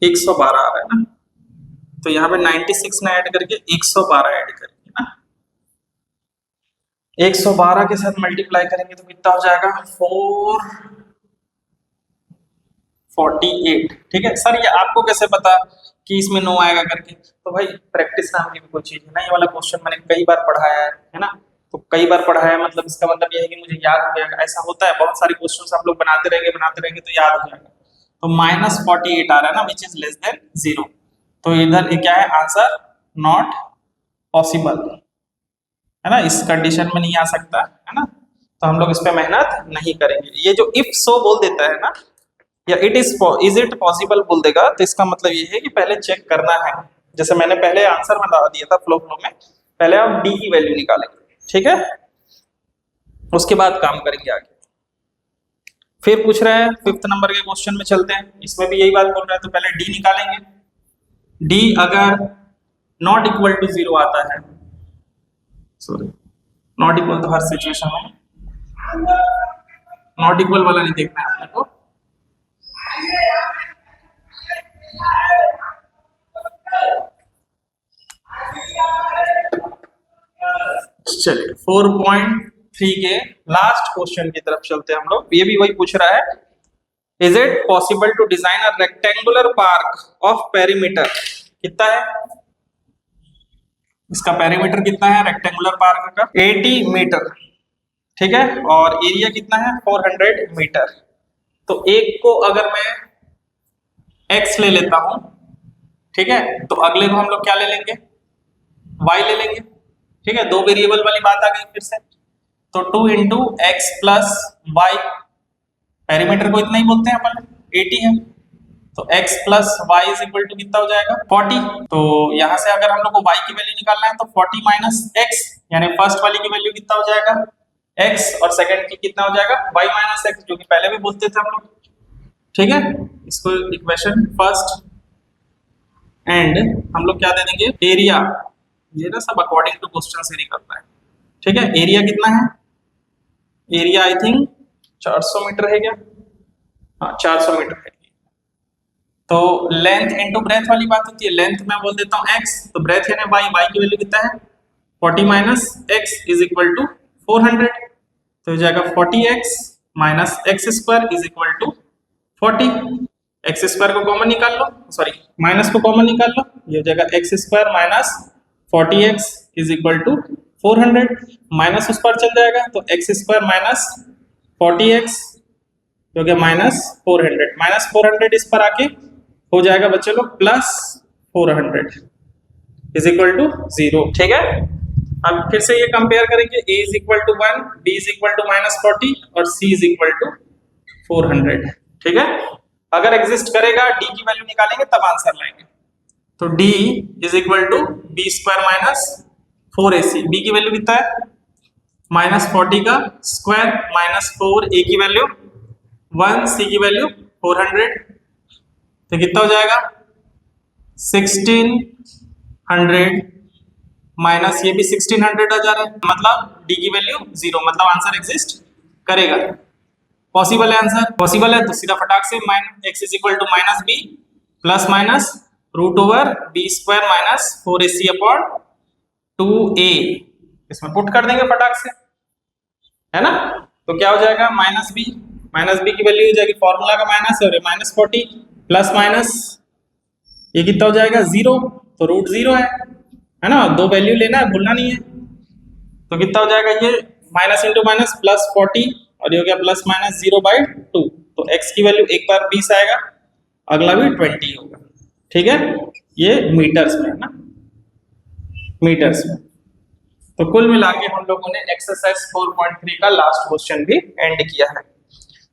112 आ रहा है ना। तो यहाँ पे 96 ना ऐड करके 112 ऐड करेंगे ना, 112 के साथ मल्टीप्लाई करेंगे तो कितना हो जाएगा 448, ठीक है। सर ये आपको कैसे पता कि इसमें नो आएगा करके, तो भाई प्रैक्टिस नाम की भी कोई चीज है ना, ये वाला क्वेश्चन मैंने कई बार पढ़ाया है ना, तो कई बार पढ़ा है, मतलब इसका मतलब यह है कि मुझे याद हो जाएगा, ऐसा होता है। बहुत सारे क्वेश्चंस आप लोग बनाते रहेंगे तो याद हो जाएगा। तो -48 आ रहा है ना, विच इज लेस देन 0। तो इधर ये क्या है आंसर, नॉट पॉसिबल, है ना, इस कंडीशन में नहीं आ सकता, है ना। तो हम लोग इस पे मेहनत नहीं करेंगे। ये जो इफ सो बोल देता है ना, या इज इट पॉसिबल बोल देगा, तो इसका मतलब ये है कि पहले चेक करना है। जैसे मैंने पहले आंसर में बता दिया था फ्लो में, पहले आप डी की वैल्यू निकालेंगे, ठीक है, उसके बाद काम करेंगे आगे। फिर पूछ रहे हैं 5th नंबर के क्वेश्चन में चलते हैं, इसमें भी यही बात बोल रहा है। तो पहले डी निकालेंगे। डी अगर नॉट इक्वल टू 0 आता है, सॉरी नॉट इक्वल तो हर सिचुएशन में, नॉट इक्वल वाला नहीं देखना है अपने को। चलिए 4.3 के लास्ट क्वेश्चन की तरफ चलते हैं हम लोग। ये भी वही पूछ रहा है, is it possible to design a rectangular park of perimeter, कितना है इसका पेरीमीटर, कितना है रेक्टेंगुलर पार्क का, 80 मीटर, ठीक है, और एरिया कितना है 400 मीटर। तो एक को अगर मैं x ले लेता हूं, ठीक है, तो अगले को हम लोग क्या ले लेंगे, y ले लेंगे, ठीक है, दो वेरिएबल वाली बात आ गई फिर से। तो 2 × x + y, पेरीमीटर को इतना ही बोलते हैं अपन, 80 है, तो x + y = कितना हो जाएगा 40। तो यहां से अगर हम लोग को y की वैल्यू निकालना है तो 40 - x, यानी फर्स्ट वाली की वैल्यू कितना हो जाएगा x, और सेकंड की कितना हो जाएगा y - x, जो कि पहले भी बोलते थे हम लोग, ठीक है। इसको इक्वेशन फर्स्ट, एंड हम लोग क्या दे देंगे, एरिया, ये ना सब अकॉर्डिंग टू क्वेश्चन से निकलता है, ठीक है। एरिया कितना है, एरिया आई थिंक 400 मीटर है क्या, हाँ 400 मीटर है। तो लेंथ इनटू ब्रेथ वाली बात होती है, लेंथ मैं बोल देता हूँ x, तो ब्रेथ यानी y की वैल्यू कितना है 40 - x = 400। तो हो जाएगा 40x - x² = 40। x² को कॉमन निकाल लो, सॉरी माइनस को कॉमन निकाल लो, ये हो जाएगा x² - 40x = 400, माइनस उस पर चल जाएगा, तो x² - 40x हो गया -400, -400 इस पर आके हो जाएगा बच्चे लोग +400 = 0, ठीक है। अब फिर से ये कंपेयर करेंगे, a = 1, b = -40 और c = 400, ठीक है। अगर एग्जिस्ट करेगा d की वैल्यू निकालेंगे तब आंसर लाएंगे। तो d = b² - 4ac, b की वैल्यू कितना है -40 का स्क्वायर -4, a की वैल्यू 1, c की वैल्यू 400, तो कितना हो जाएगा 1600 माइनस ये भी 1600 आ जा रहा है, मतलब d की वैल्यू 0, मतलब आंसर एग्जिस्ट करेगा। पॉसिबल है आंसर, पॉसिबल है, तो सीधा फटाक से x = -b ± √b² - 4ac/2a इसमें पुट कर देंगे फटाक से, है ना। तो क्या हो जाएगा -b की वैल्यू हो जाएगी, फॉर्मूला का माइनस है, और -40 प्लस माइनस ये कितना हो जाएगा 0, तो √0 है ना, दो वैल्यू लेना है, भूलना नहीं है। तो कितना हो जाएगा ये माइनस इंटू माइनस +40, और ये हो गया ±0/2। तो x की वैल्यू एक बार 20 आएगा, अगला भी 20 होगा, ठीक है। ये मीटर्स में है ना, मीटर्स में। तो कुल मिला के हम लोगों ने एक्सरसाइज 4.3 का लास्ट क्वेश्चन भी एंड किया है।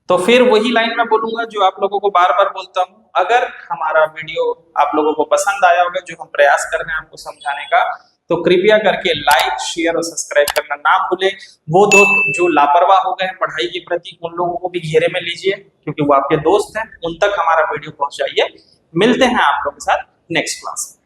तो फिर वही लाइन में बोलूंगा जो आप लोगों को बार बार बोलता हूँ, अगर हमारा वीडियो आप लोगों को पसंद आया होगा, जो हम प्रयास कर रहे हैं आपको समझाने का, तो कृपया करके लाइक, शेयर और सब्सक्राइब करना ना भूलें। वो दोस्त जो लापरवाह हो गए हैं पढ़ाई के प्रति, उन लोगों को भी घेरे में लीजिए, क्योंकि वो आपके दोस्त हैं, उन तक हमारा वीडियो पहुंचाइए। मिलते हैं आप लोगों के साथ नेक्स्ट क्लास में।